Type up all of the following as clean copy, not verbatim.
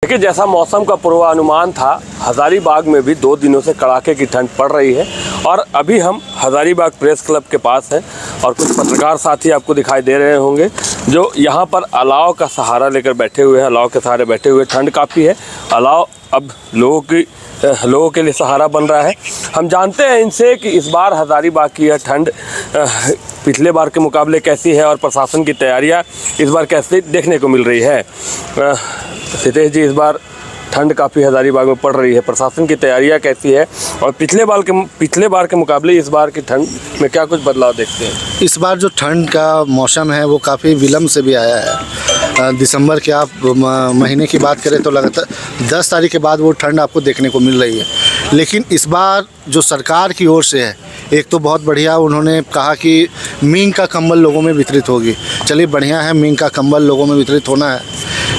देखिए, जैसा मौसम का पूर्वानुमान था, हज़ारीबाग में भी 2 दिनों से कड़ाके की ठंड पड़ रही है। और अभी हम हज़ारीबाग प्रेस क्लब के पास हैं और कुछ पत्रकार साथी आपको दिखाई दे रहे होंगे जो यहाँ पर अलाव का सहारा लेकर बैठे हुए हैं। अलाव के सहारे बैठे हुए, ठंड काफ़ी है, अलाव अब लोगों के लिए सहारा बन रहा है। हम जानते हैं इनसे कि इस बार हज़ारीबाग की यह ठंड पिछले बार के मुकाबले कैसी है और प्रशासन की तैयारियां इस बार कैसे देखने को मिल रही है। सितेश जी, इस बार ठंड काफ़ी हज़ारीबाग में पड़ रही है, प्रशासन की तैयारियां कैसी है और पिछले बार के मुकाबले इस बार की ठंड में क्या कुछ बदलाव देखते हैं? इस बार जो ठंड का मौसम है वो काफ़ी विलम्ब से भी आया है। दिसंबर के आप महीने की बात करें तो लगातार 10 तारीख के बाद वो ठंड आपको देखने को मिल रही है। लेकिन इस बार जो सरकार की ओर से है, एक तो बहुत बढ़िया, उन्होंने कहा कि मींग का कंबल लोगों में वितरित होगी। चलिए बढ़िया है, मींग का कंबल लोगों में वितरित होना है,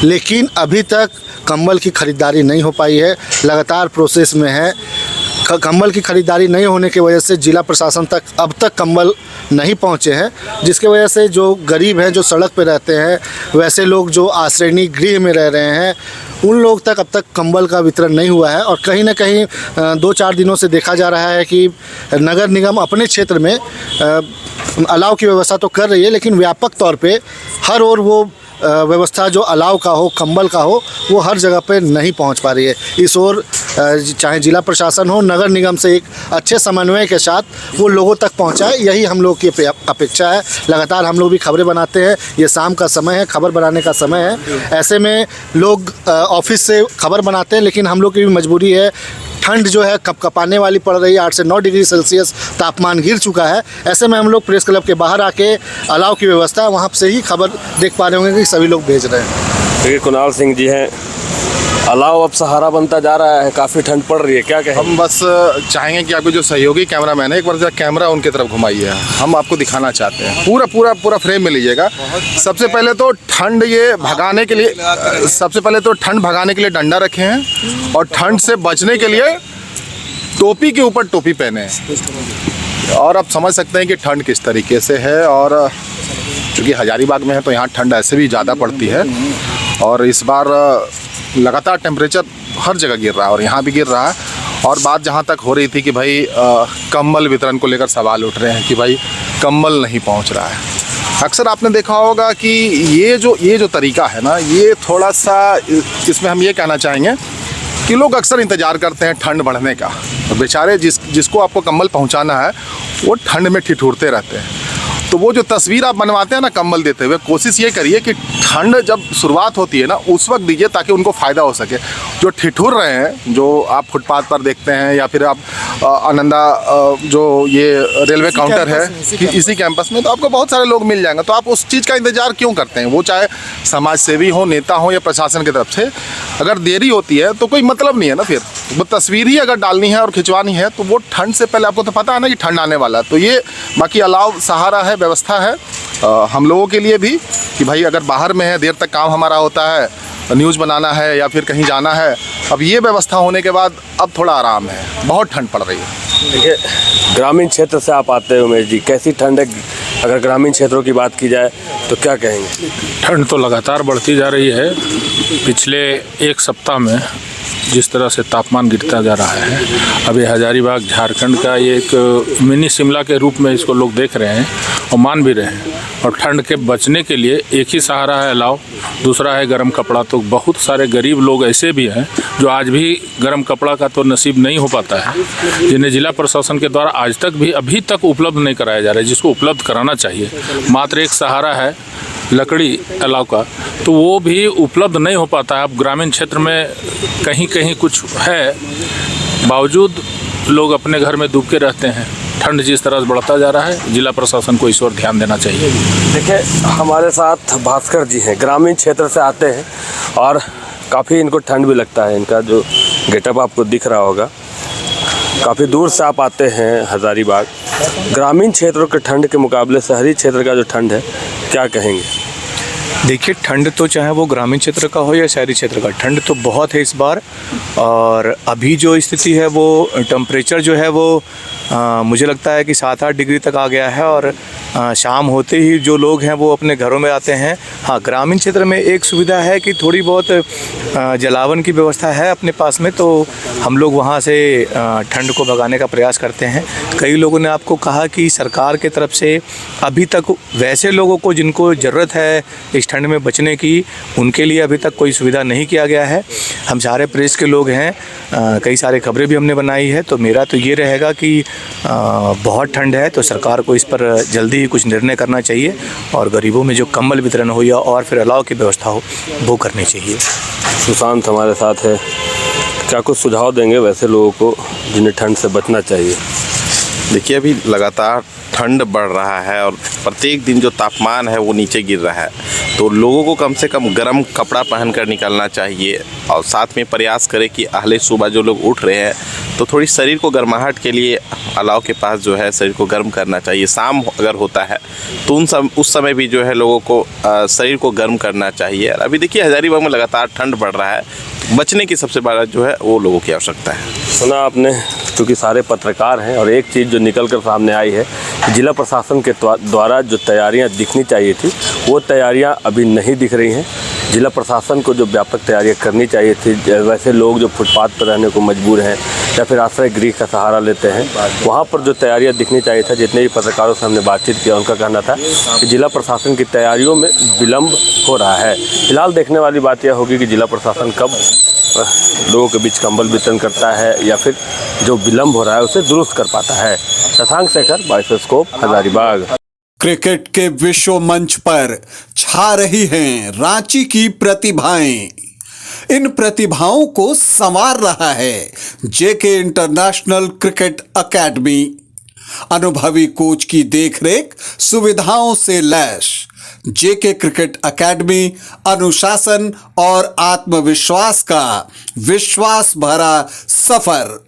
लेकिन अभी तक कंबल की ख़रीदारी नहीं हो पाई है, लगातार प्रोसेस में है। कंबल की ख़रीदारी नहीं होने की वजह से जिला प्रशासन तक अब तक कंबल नहीं पहुंचे हैं, जिसकी वजह से जो गरीब हैं, जो सड़क पे रहते हैं, वैसे लोग जो आश्रयनी गृह में रह रहे हैं, उन लोग तक अब तक कंबल का वितरण नहीं हुआ है। और कहीं ना कहीं 2-4 दिनों से देखा जा रहा है कि नगर निगम अपने क्षेत्र में अलाव की व्यवस्था तो कर रही है, लेकिन व्यापक तौर पे हर ओर वो व्यवस्था जो अलाव का हो, कंबल का हो, वो हर जगह पे नहीं पहुंच पा रही है। इस ओर चाहे जिला प्रशासन हो, नगर निगम से एक अच्छे समन्वय के साथ वो लोगों तक पहुंचाए, यही हम लोग की अपेक्षा है। लगातार हम लोग भी खबरें बनाते हैं, ये शाम का समय है, खबर बनाने का समय है। ऐसे में लोग ऑफिस से खबर बनाते हैं, लेकिन हम लोग की भी मजबूरी है। ठंड जो है कपकपाने वाली पड़ रही है, 8 से 9 डिग्री सेल्सियस तापमान गिर चुका है। ऐसे में हम लोग प्रेस क्लब के बाहर आके अलाव की व्यवस्था वहाँ से ही खबर देख पा रहे होंगे कि सभी लोग भेज रहे हैं। देखिए, कुणाल सिंह जी हैं, अलाव अब सहारा बनता जा रहा है, काफ़ी ठंड पड़ रही है, क्या कहें? हम बस चाहेंगे कि आपको जो सहयोगी कैमरामैन है, एक बार जरा कैमरा उनकी तरफ घुमाइए, हम आपको दिखाना चाहते हैं। पूरा फ्रेम में लीजिएगा। सबसे पहले तो ठंड भगाने के लिए डंडा रखे हैं और ठंड से बचने के लिए टोपी के ऊपर टोपी पहने हैं। और आप समझ सकते हैं कि ठंड किस तरीके से है। और चूँकि हज़ारीबाग में है तो यहाँ ठंड ऐसे भी ज़्यादा पड़ती है और इस बार लगातार टेम्परेचर हर जगह गिर रहा है और यहाँ भी गिर रहा है। और बात जहाँ तक हो रही थी कि भाई कंबल वितरण को लेकर सवाल उठ रहे हैं कि भाई कंबल नहीं पहुँच रहा है। अक्सर आपने देखा होगा कि ये जो तरीका है ना, ये थोड़ा सा, इसमें हम ये कहना चाहेंगे कि लोग अक्सर इंतज़ार करते हैं ठंड बढ़ने का। बेचारे जिसको आपको कंबल पहुँचाना है वो ठंड में ठिठुरते रहते हैं। तो वो जो तस्वीर आप बनवाते हैं ना कंबल देते हुए, कोशिश ये करिए कि ठंड जब शुरुआत होती है ना उस वक्त दीजिए, ताकि उनको फ़ायदा हो सके। जो ठिठुर रहे हैं, जो आप फुटपाथ पर देखते हैं या फिर आप आनंदा जो ये रेलवे काउंटर है कि इसी कैंपस में, तो आपको बहुत सारे लोग मिल जाएंगे। तो आप उस चीज़ का इंतज़ार क्यों करते हैं? वो चाहे समाज सेवी हो, नेता हो या प्रशासन की तरफ से, अगर देरी होती है तो कोई मतलब नहीं है ना। फिर वो तस्वीर ही अगर डालनी है और खिंचवानी है तो वो ठंड से पहले, आपको तो पता है ना कि ठंड आने वाला है। तो ये बाकी अलाव सहारा है, व्यवस्था है हम लोगों के लिए भी कि भाई अगर बाहर में है, देर तक काम हमारा होता है, न्यूज़ बनाना है या फिर कहीं जाना है, अब ये व्यवस्था होने के बाद अब थोड़ा आराम है। बहुत ठंड पड़ रही है। देखिए, ग्रामीण क्षेत्र से आप आते हैं उमेश जी, कैसी ठंड है? अगर ग्रामीण क्षेत्रों की बात की जाए तो क्या कहेंगे? ठंड तो लगातार बढ़ती जा रही है। पिछले 1 सप्ताह में जिस तरह से तापमान गिरता जा रहा है, अभी हज़ारीबाग झारखंड का ये एक मिनी शिमला के रूप में इसको लोग देख रहे हैं और मान भी रहे हैं। और ठंड के बचने के लिए एक ही सहारा है अलाव, दूसरा है गर्म कपड़ा। तो बहुत सारे गरीब लोग ऐसे भी हैं जो आज भी गर्म कपड़ा का तो नसीब नहीं हो पाता है, जिन्हें जिला प्रशासन के द्वारा आज तक भी अभी तक उपलब्ध नहीं कराया जा रहा है, जिसको उपलब्ध कराना चाहिए। मात्र एक सहारा है लकड़ी अलाव का, तो वो भी उपलब्ध नहीं हो पाता है। अब ग्रामीण क्षेत्र में कहीं कहीं कुछ है, बावजूद लोग अपने घर में डूब के रहते हैं। ठंड जिस तरह से बढ़ता जा रहा है, जिला प्रशासन को इस ओर ध्यान देना चाहिए। देखिए, हमारे साथ भास्कर जी हैं, ग्रामीण क्षेत्र से आते हैं और काफ़ी इनको ठंड भी लगता है। इनका जो गेटअप आपको दिख रहा होगा, काफ़ी दूर से आप आते हैं हज़ारीबाग। ग्रामीण क्षेत्रों के ठंड के मुकाबले शहरी क्षेत्र का जो ठंड है, क्या कहेंगे? देखिए, ठंड तो चाहे वो ग्रामीण क्षेत्र का हो या शहरी क्षेत्र का, ठंड तो बहुत है इस बार। और अभी जो स्थिति है वो टेम्परेचर जो है वो मुझे लगता है कि 7-8 डिग्री तक आ गया है। और शाम होते ही जो लोग हैं वो अपने घरों में आते हैं। हाँ, ग्रामीण क्षेत्र में एक सुविधा है कि थोड़ी बहुत जलावन की व्यवस्था है अपने पास में, तो हम लोग वहाँ से ठंड को भगाने का प्रयास करते हैं। कई लोगों ने आपको कहा कि सरकार के तरफ से अभी तक वैसे लोगों को जिनको ज़रूरत है इस ठंड में बचने की, उनके लिए अभी तक कोई सुविधा नहीं किया गया है। हम सारे प्रेस के लोग हैं, कई सारे खबरें भी हमने बनाई है, तो मेरा तो ये रहेगा कि बहुत ठंड है तो सरकार को इस पर जल्दी ही कुछ निर्णय करना चाहिए और गरीबों में जो कंबल वितरण हो या और फिर अलाव की व्यवस्था हो वो करनी चाहिए। सुशांत हमारे साथ है, क्या कुछ सुझाव देंगे वैसे लोगों को जिन्हें ठंड से बचना चाहिए? देखिए, अभी लगातार ठंड बढ़ रहा है और प्रत्येक दिन जो तापमान है वो नीचे गिर रहा है, तो लोगों को कम से कम गर्म कपड़ा पहनकर निकलना चाहिए। और साथ में प्रयास करें कि अहले सुबह जो लोग उठ रहे हैं तो थोड़ी शरीर को गर्माहट के लिए अलाव के पास जो है शरीर को गर्म करना चाहिए। शाम अगर होता है तो उस समय भी जो है लोगों को शरीर को गर्म करना चाहिए। अभी देखिए, हजारीबाग में लगातार ठंड बढ़ रहा है, बचने की सबसे बड़ा जो है वो लोगों की आवश्यकता है। सुना आपने, क्योंकि सारे पत्रकार हैं, और एक चीज़ जो निकल कर सामने आई है कि जिला प्रशासन के द्वारा जो तैयारियां दिखनी चाहिए थी वो तैयारियां अभी नहीं दिख रही हैं। जिला प्रशासन को जो व्यापक तैयारियां करनी चाहिए थी, वैसे लोग जो फुटपाथ पर रहने को मजबूर हैं या फिर आश्रय गृह का सहारा लेते हैं, वहाँ पर जो तैयारियां दिखनी चाहिए था, जितने भी पत्रकारों से हमने बातचीत किया उनका कहना था कि जिला प्रशासन की तैयारियों में विलम्ब हो रहा है। फिलहाल देखने वाली बात यह होगी कि जिला प्रशासन कब लोगों के बीच कंबल वितरण करता है या फिर जो विलम्ब हो रहा है उसे दुरुस्त कर पाता है। शशांक शेखर, बाइस्कोप, हजारीबाग। क्रिकेट के विश्व मंच पर छा रही हैं रांची की प्रतिभाएं। इन प्रतिभाओं को संवार रहा है जेके इंटरनेशनल क्रिकेट एकेडमी। अनुभवी कोच की देखरेख, सुविधाओं से लैस जेके क्रिकेट एकेडमी अनुशासन और आत्मविश्वास का विश्वास भरा सफर।